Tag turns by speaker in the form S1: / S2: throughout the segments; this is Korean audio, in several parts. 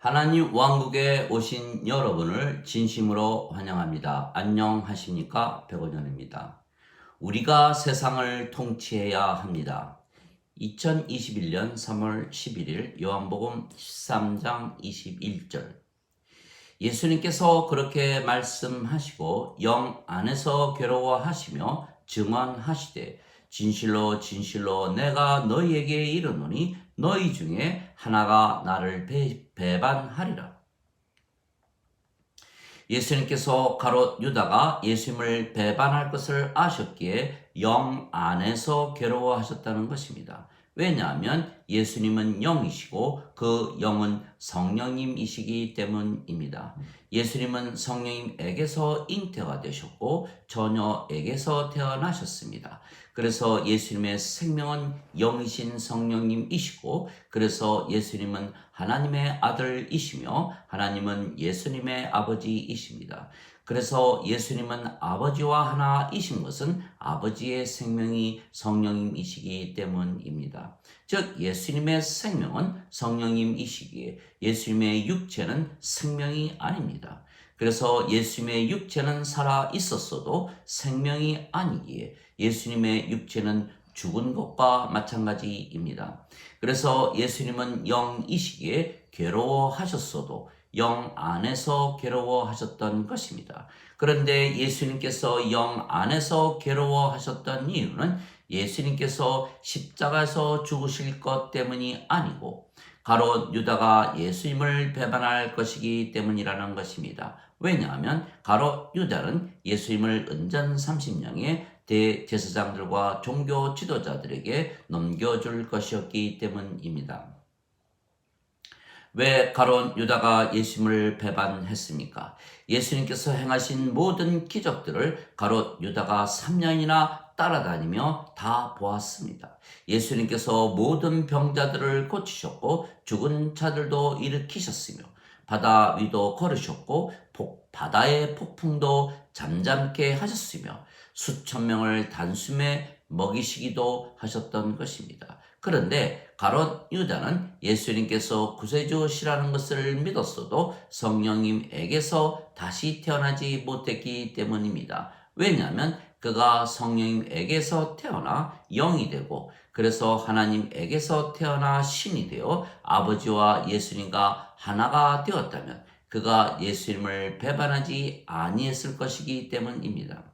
S1: 하나님 왕국에 오신 여러분을 진심으로 환영합니다. 안녕하십니까? 백원현입니다. 우리가 세상을 통치해야 합니다. 2021년 3월 11일 요한복음 13장 21절. 예수님께서 그렇게 말씀하시고 영 안에서 괴로워하시며 증언하시되 진실로 진실로 내가 너희에게 이르노니 너희 중에 하나가 나를 배반하리라. 예수님께서 가롯 유다가 예수님을 배반할 것을 아셨기에 영 안에서 괴로워하셨다는 것입니다. 왜냐하면 예수님은 영이시고 그 영은 성령님이시기 때문입니다. 예수님은 성령님에게서 잉태가 되셨고 처녀에게서 태어나셨습니다. 그래서 예수님의 생명은 영이신 성령님이시고 그래서 예수님은 하나님의 아들이시며 하나님은 예수님의 아버지이십니다. 그래서 예수님은 아버지와 하나이신 것은 아버지의 생명이 성령님이시기 때문입니다. 즉 예수님의 생명은 성령님이시기에 예수님의 육체는 생명이 아닙니다. 그래서 예수님의 육체는 살아 있었어도 생명이 아니기에 예수님의 육체는 죽은 것과 마찬가지입니다. 그래서 예수님은 영이시기에 괴로워하셨어도 영 안에서 괴로워하셨던 것입니다. 그런데 예수님께서 영 안에서 괴로워하셨던 이유는 예수님께서 십자가에서 죽으실 것 때문이 아니고 가롯 유다가 예수님을 배반할 것이기 때문이라는 것입니다. 왜냐하면 가롯 유다는 예수님을 은전 30냥의 대제사장들과 종교 지도자들에게 넘겨줄 것이었기 때문입니다. 왜 가롯 유다가 예수님을 배반했습니까? 예수님께서 행하신 모든 기적들을 가롯 유다가 3년이나 따라다니며 다 보았습니다. 예수님께서 모든 병자들을 고치셨고 죽은 자들도 일으키셨으며 바다 위도 걸으셨고 바다의 폭풍도 잠잠케 하셨으며 수천 명을 단숨에 먹이시기도 하셨던 것입니다. 그런데 가롯 유다는 예수님께서 구세주시라는 것을 믿었어도 성령님에게서 다시 태어나지 못했기 때문입니다. 왜냐하면 그가 성령님에게서 태어나 영이 되고 그래서 하나님에게서 태어나 신이 되어 아버지와 예수님과 하나가 되었다면 그가 예수님을 배반하지 아니했을 것이기 때문입니다.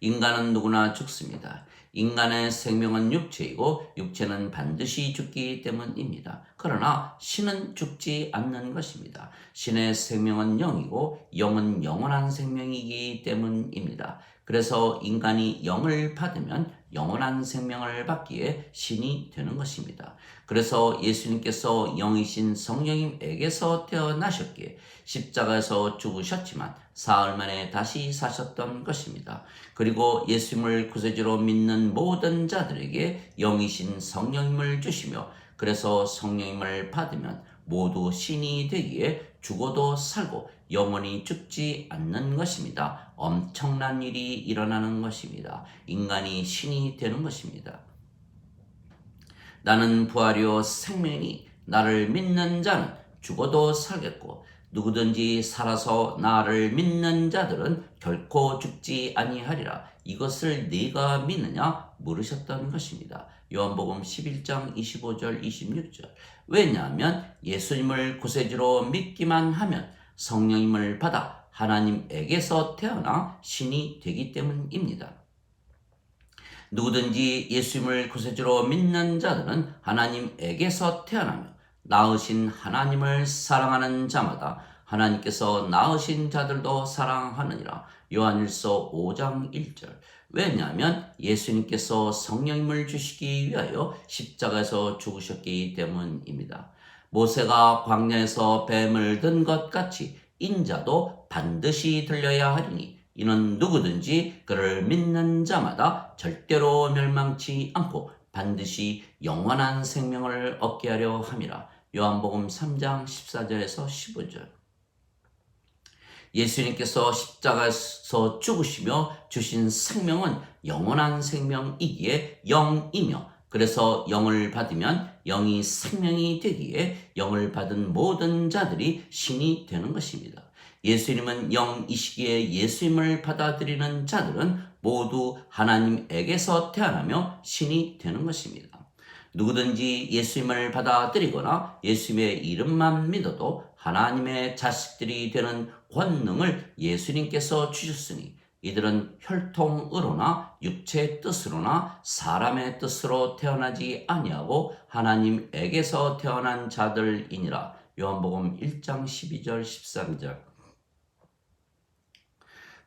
S1: 인간은 누구나 죽습니다. 인간의 생명은 육체이고 육체는 반드시 죽기 때문입니다. 그러나 신은 죽지 않는 것입니다. 신의 생명은 영이고 영은 영원한 생명이기 때문입니다. 그래서 인간이 영을 받으면 영원한 생명을 받기에 신이 되는 것입니다. 그래서 예수님께서 영이신 성령님에게서 태어나셨기에 십자가에서 죽으셨지만 사흘 만에 다시 사셨던 것입니다. 그리고 예수님을 구세주로 믿는 모든 자들에게 영이신 성령님을 주시며 그래서 성령님을 받으면 모두 신이 되기에 죽어도 살고 영원히 죽지 않는 것입니다. 엄청난 일이 일어나는 것입니다. 인간이 신이 되는 것입니다. 나는 부활이요 생명이니 나를 믿는 자는 죽어도 살겠고 누구든지 살아서 나를 믿는 자들은 결코 죽지 아니하리라. 이것을 네가 믿느냐 물으셨던 것입니다. 요한복음 11장 25절 26절. 왜냐하면 예수님을 구세주로 믿기만 하면 성령님을 받아 하나님에게서 태어나 신이 되기 때문입니다. 누구든지 예수님을 구세주로 믿는 자들은 하나님에게서 태어나며 낳으신 하나님을 사랑하는 자마다 하나님께서 낳으신 자들도 사랑하느니라. 요한일서 5장 1절. 왜냐하면 예수님께서 성령님을 주시기 위하여 십자가에서 죽으셨기 때문입니다. 모세가 광야에서 뱀을 든 것 같이 인자도 반드시 들려야 하리니 이는 누구든지 그를 믿는 자마다 절대로 멸망치 않고 반드시 영원한 생명을 얻게 하려 함이라. 요한복음 3장 14절에서 15절. 예수님께서 십자가에서 죽으시며 주신 생명은 영원한 생명이기에 영이며 그래서 영을 받으면 영이 생명이 되기에 영을 받은 모든 자들이 신이 되는 것입니다. 예수님은 영이시기에 예수님을 받아들이는 자들은 모두 하나님에게서 태어나며 신이 되는 것입니다. 누구든지 예수님을 받아들이거나 예수님의 이름만 믿어도 하나님의 자식들이 되는 권능을 예수님께서 주셨으니 이들은 혈통으로나 육체의 뜻으로나 사람의 뜻으로 태어나지 아니하고 하나님에게서 태어난 자들이니라. 요한복음 1장 12절 13절.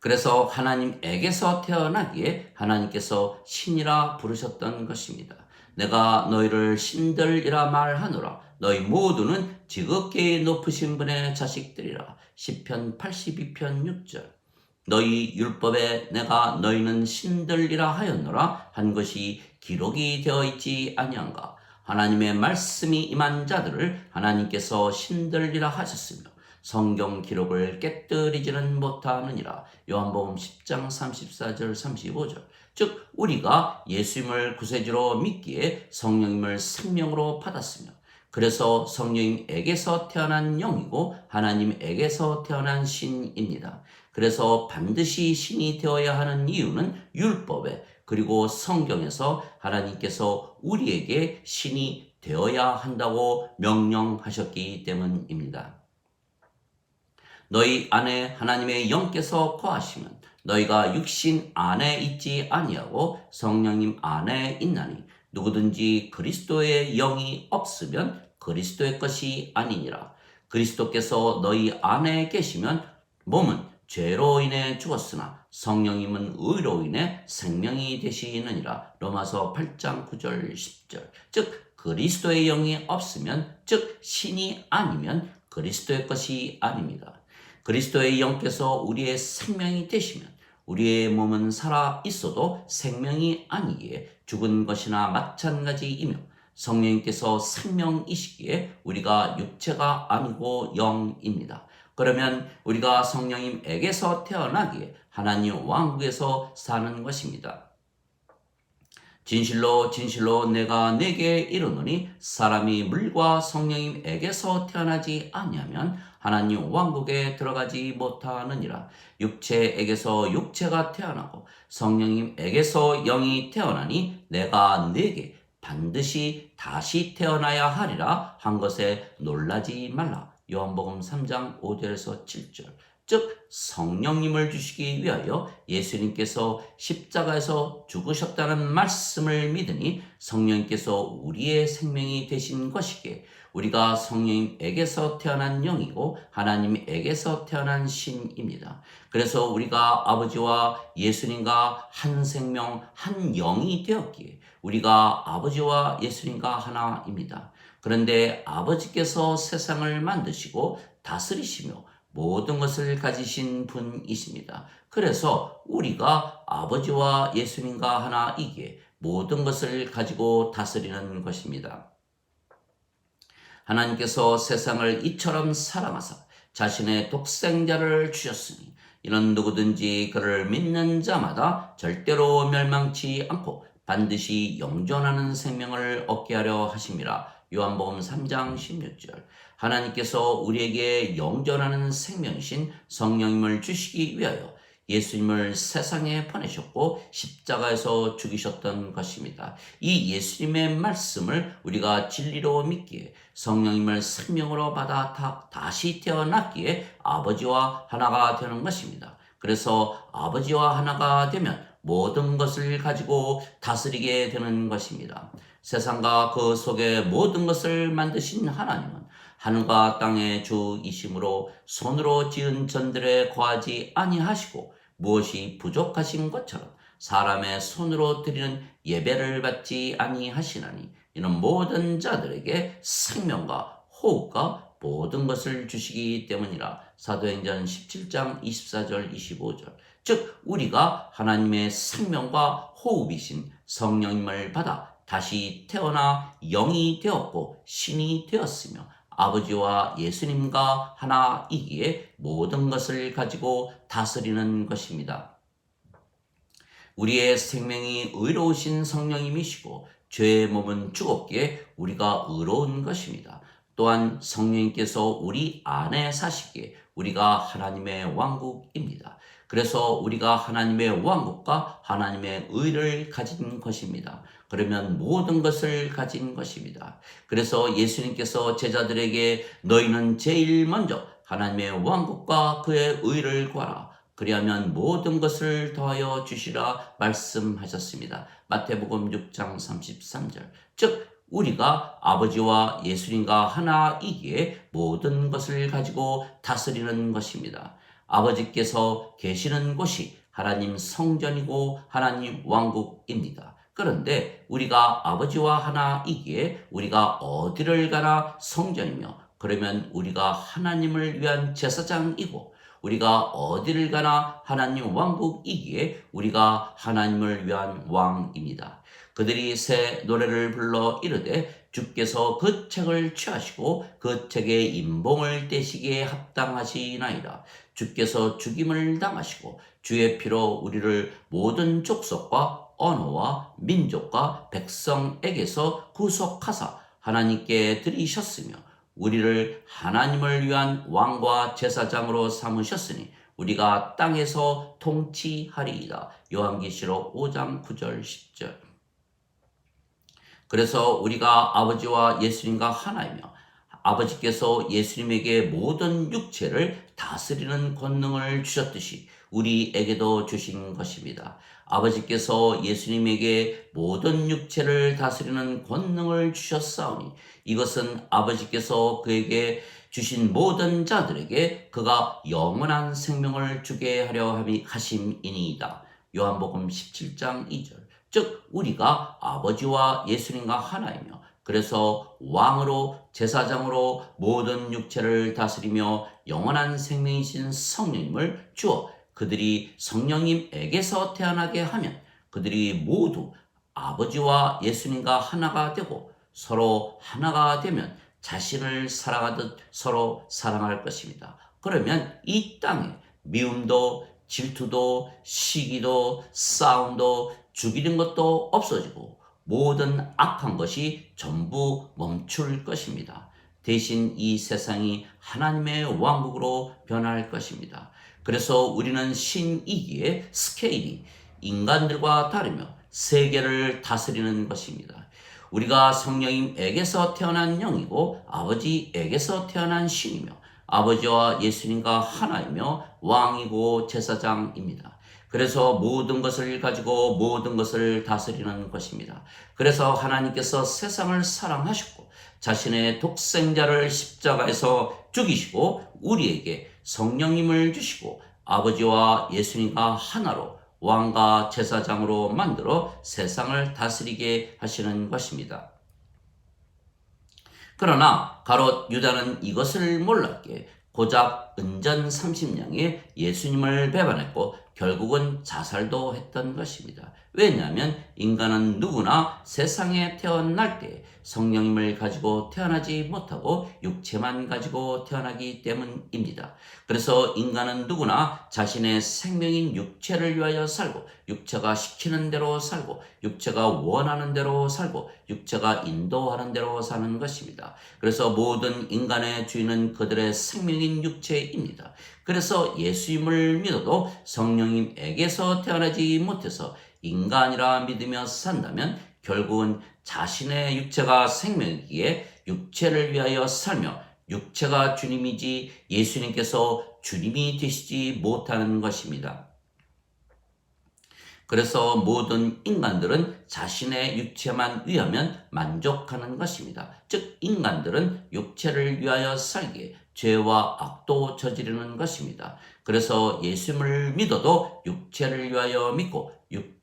S1: 그래서 하나님에게서 태어나기에 하나님께서 신이라 부르셨던 것입니다. 내가 너희를 신들이라 말하노라. 너희 모두는 지극히 높으신 분의 자식들이라. 시편 82편 6절. 너희 율법에 내가 너희는 신들이라 하였노라 한 것이 기록이 되어 있지 아니한가. 하나님의 말씀이 임한 자들을 하나님께서 신들이라 하셨으며 성경 기록을 깨뜨리지는 못하느니라. 요한복음 10장 34절 35절. 즉 우리가 예수님을 구세주로 믿기에 성령님을 생명으로 받았으며 그래서 성령님에게서 태어난 영이고 하나님에게서 태어난 신입니다. 그래서 반드시 신이 되어야 하는 이유는 율법에 그리고 성경에서 하나님께서 우리에게 신이 되어야 한다고 명령하셨기 때문입니다. 너희 안에 하나님의 영께서 거하시면 너희가 육신 안에 있지 아니하고 성령님 안에 있나니 누구든지 그리스도의 영이 없으면 그리스도의 것이 아니니라. 그리스도께서 너희 안에 계시면 몸은 죄로 인해 죽었으나 성령님은 의로 인해 생명이 되시느니라. 로마서 8장 9절 10절. 즉 그리스도의 영이 없으면 즉 신이 아니면 그리스도의 것이 아닙니다. 그리스도의 영께서 우리의 생명이 되시면 우리의 몸은 살아 있어도 생명이 아니기에 죽은 것이나 마찬가지이며 성령님께서 생명이시기에 우리가 육체가 아니고 영입니다. 그러면 우리가 성령님에게서 태어나기에 하나님 왕국에서 사는 것입니다. 진실로 진실로 내가 네게 이르노니 사람이 물과 성령님에게서 태어나지 아니하면 하나님 왕국에 들어가지 못하느니라. 육체에게서 육체가 태어나고 성령님에게서 영이 태어나니 내가 네게 반드시 다시 태어나야 하리라 한 것에 놀라지 말라. 요한복음 3장 5절에서 7절. 즉 성령님을 주시기 위하여 예수님께서 십자가에서 죽으셨다는 말씀을 믿으니 성령님께서 우리의 생명이 되신 것이기에 우리가 성령님에게서 태어난 영이고 하나님에게서 태어난 신입니다. 그래서 우리가 아버지와 예수님과 한 생명 한 영이 되었기에 우리가 아버지와 예수님과 하나입니다. 그런데 아버지께서 세상을 만드시고 다스리시며 모든 것을 가지신 분이십니다. 그래서 우리가 아버지와 예수님과 하나이기에 모든 것을 가지고 다스리는 것입니다. 하나님께서 세상을 이처럼 사랑하사 자신의 독생자를 주셨으니 이는 누구든지 그를 믿는 자마다 절대로 멸망치 않고 반드시 영존하는 생명을 얻게 하려 하심이라. 요한복음 3장 16절. 하나님께서 우리에게 영존하는 생명이신 성령님을 주시기 위하여 예수님을 세상에 보내셨고 십자가에서 죽이셨던 것입니다. 이 예수님의 말씀을 우리가 진리로 믿기에 성령님을 생명으로 받아 다시 태어났기에 아버지와 하나가 되는 것입니다. 그래서 아버지와 하나가 되면 모든 것을 가지고 다스리게 되는 것입니다. 세상과 그 속의 모든 것을 만드신 하나님은 하늘과 땅의 주이심으로 손으로 지은 전들에 거하지 아니하시고 무엇이 부족하신 것처럼 사람의 손으로 드리는 예배를 받지 아니하시나니 이는 모든 자들에게 생명과 호흡과 모든 것을 주시기 때문이라. 사도행전 17장 24절 25절. 즉 우리가 하나님의 생명과 호흡이신 성령님을 받아 다시 태어나 영이 되었고 신이 되었으며 아버지와 예수님과 하나이기에 모든 것을 가지고 다스리는 것입니다. 우리의 생명이 의로우신 성령님이시고 죄의 몸은 죽었기에 우리가 의로운 것입니다. 또한 성령님께서 우리 안에 사시기에 우리가 하나님의 왕국입니다. 그래서 우리가 하나님의 왕국과 하나님의 의를 가진 것입니다. 그러면 모든 것을 가진 것입니다. 그래서 예수님께서 제자들에게 너희는 제일 먼저 하나님의 왕국과 그의 의를 구하라. 그리하면 모든 것을 더하여 주시라 말씀하셨습니다. 마태복음 6장 33절. 즉 우리가 아버지와 예수님과 하나이기에 모든 것을 가지고 다스리는 것입니다. 아버지께서 계시는 곳이 하나님 성전이고 하나님 왕국입니다. 그런데 우리가 아버지와 하나이기에 우리가 어디를 가나 성전이며, 그러면 우리가 하나님을 위한 제사장이고, 우리가 어디를 가나 하나님 왕국이기에 우리가 하나님을 위한 왕입니다. 그들이 새 노래를 불러 이르되 주께서 그 책을 취하시고 그 책의 인봉을 떼시기에 합당하시나이다. 주께서 죽임을 당하시고 주의 피로 우리를 모든 족속과 언어와 민족과 백성에게서 구속하사 하나님께 드리셨으며 우리를 하나님을 위한 왕과 제사장으로 삼으셨으니 우리가 땅에서 통치하리이다. 요한계시록 5장 9절 10절. 그래서 우리가 아버지와 예수님과 하나이며 아버지께서 예수님에게 모든 육체를 다스리는 권능을 주셨듯이 우리에게도 주신 것입니다. 아버지께서 예수님에게 모든 육체를 다스리는 권능을 주셨사오니 이것은 아버지께서 그에게 주신 모든 자들에게 그가 영원한 생명을 주게 하려 하심이니이다. 요한복음 17장 2절. 즉 우리가 아버지와 예수님과 하나이며 그래서 왕으로 제사장으로 모든 육체를 다스리며 영원한 생명이신 성령님을 주어 그들이 성령님에게서 태어나게 하면 그들이 모두 아버지와 예수님과 하나가 되고 서로 하나가 되면 자신을 사랑하듯 서로 사랑할 것입니다. 그러면 이 땅에 미움도 질투도 시기도 싸움도 죽이는 것도 없어지고 모든 악한 것이 전부 멈출 것입니다. 대신 이 세상이 하나님의 왕국으로 변할 것입니다. 그래서 우리는 신이기에 스케일이 인간들과 다르며 세계를 다스리는 것입니다. 우리가 성령님에게서 태어난 영이고 아버지에게서 태어난 신이며 아버지와 예수님과 하나이며 왕이고 제사장입니다. 그래서 모든 것을 가지고 모든 것을 다스리는 것입니다. 그래서 하나님께서 세상을 사랑하셨고 자신의 독생자를 십자가에서 죽이시고 우리에게 성령님을 주시고 아버지와 예수님과 하나로 왕과 제사장으로 만들어 세상을 다스리게 하시는 것입니다. 그러나 가롯 유다는 이것을 몰랐기에 고작 은전 30냥에 예수님을 배반했고 결국은 자살도 했던 것입니다. 왜냐하면 인간은 누구나 세상에 태어날 때 성령님을 가지고 태어나지 못하고 육체만 가지고 태어나기 때문입니다. 그래서 인간은 누구나 자신의 생명인 육체를 위하여 살고 육체가 시키는 대로 살고 육체가 원하는 대로 살고 육체가 인도하는 대로 사는 것입니다. 그래서 모든 인간의 주인은 그들의 생명인 육체입니다. 그래서 예수님을 믿어도 성령님에게서 태어나지 못해서 인간이라 믿으며 산다면 결국은 자신의 육체가 생명이기에 육체를 위하여 살며 육체가 주님이지 예수님께서 주님이 되시지 못하는 것입니다. 그래서 모든 인간들은 자신의 육체만 위하면 만족하는 것입니다. 즉 인간들은 육체를 위하여 살기에 죄와 악도 저지르는 것입니다. 그래서 예수님을 믿어도 육체를 위하여 믿고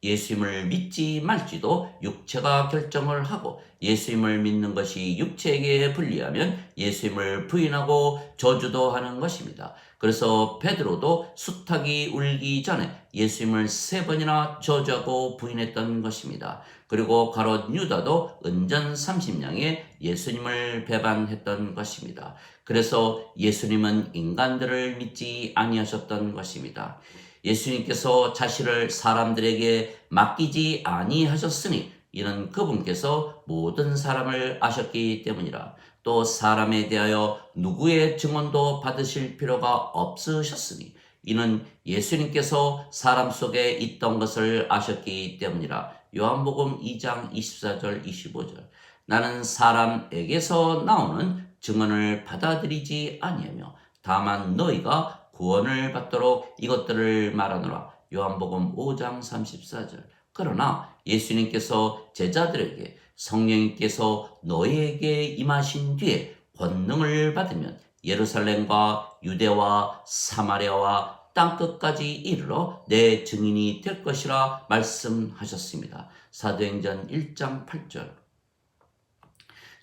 S1: 예수님을 믿지 말지도 육체가 결정을 하고 예수님을 믿는 것이 육체에게 불리하면 예수님을 부인하고 저주도 하는 것입니다. 그래서 베드로도 수탉이 울기 전에 예수님을 3번이나 저주하고 부인했던 것입니다. 그리고 가롯 유다도 은전 30냥에 예수님을 배반했던 것입니다. 그래서 예수님은 인간들을 믿지 아니하셨던 것입니다. 예수님께서 자신을 사람들에게 맡기지 아니하셨으니 이는 그분께서 모든 사람을 아셨기 때문이라. 또 사람에 대하여 누구의 증언도 받으실 필요가 없으셨으니 이는 예수님께서 사람 속에 있던 것을 아셨기 때문이라. 요한복음 2장 24절 25절. 나는 사람에게서 나오는 증언을 받아들이지 아니하며 다만 너희가 구원을 받도록 이것들을 말하노라. 요한복음 5장 34절. 그러나 예수님께서 제자들에게 성령님께서 너희에게 임하신 뒤에 권능을 받으면 예루살렘과 유대와 사마리아와 땅끝까지 이르러 내 증인이 될 것이라 말씀하셨습니다. 사도행전 1장 8절.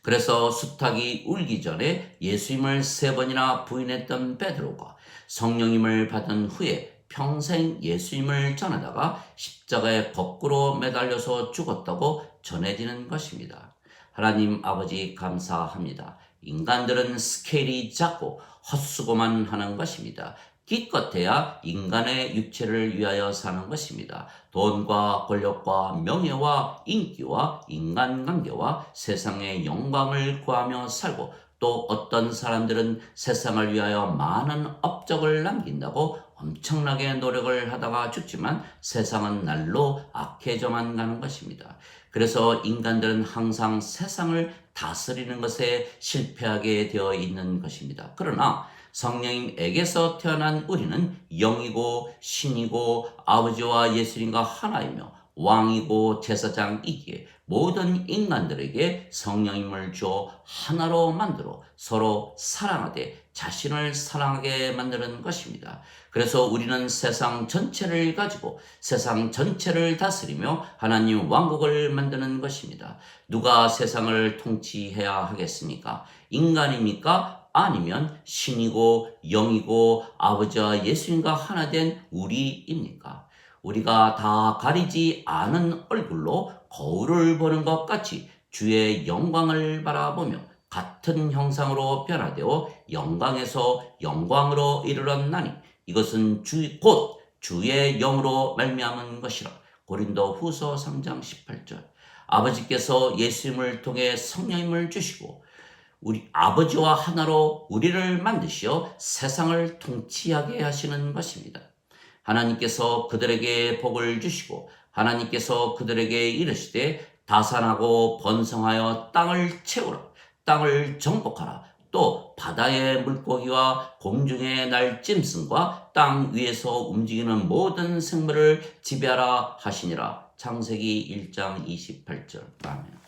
S1: 그래서 수탉이 울기 전에 예수님을 3번이나 부인했던 베드로가 성령님을 받은 후에 평생 예수님을 전하다가 십자가에 거꾸로 매달려서 죽었다고 전해지는 것입니다. 하나님 아버지 감사합니다. 인간들은 스케일이 작고 헛수고만 하는 것입니다. 기껏해야 인간의 육체를 위하여 사는 것입니다. 돈과 권력과 명예와 인기와 인간관계와 세상의 영광을 구하며 살고 또 어떤 사람들은 세상을 위하여 많은 업적을 남긴다고 엄청나게 노력을 하다가 죽지만 세상은 날로 악해져만 가는 것입니다. 그래서 인간들은 항상 세상을 다스리는 것에 실패하게 되어 있는 것입니다. 그러나 성령님에게서 태어난 우리는 영이고 신이고 아버지와 예수님과 하나이며 왕이고 제사장이기에 모든 인간들에게 성령님을 주어 하나로 만들어 서로 사랑하되 자신을 사랑하게 만드는 것입니다. 그래서 우리는 세상 전체를 가지고 세상 전체를 다스리며 하나님 왕국을 만드는 것입니다. 누가 세상을 통치해야 하겠습니까? 인간입니까? 아니면 신이고 영이고 아버지와 예수님과 하나 된 우리입니까? 우리가 다 가리지 않은 얼굴로 거울을 보는 것 같이 주의 영광을 바라보며 같은 형상으로 변화되어 영광에서 영광으로 이르렀나니 이것은 곧 주의 영으로 말미암은 것이라. 고린도 후서 3장 18절. 아버지께서 예수님을 통해 성령님을 주시고 우리 아버지와 하나로 우리를 만드시어 세상을 통치하게 하시는 것입니다. 하나님께서 그들에게 복을 주시고 하나님께서 그들에게 이르시되 다산하고 번성하여 땅을 채우라. 땅을 정복하라. 또 바다의 물고기와 공중의 날짐승과 땅 위에서 움직이는 모든 생물을 지배하라 하시니라. 창세기 1장 28절. 아멘.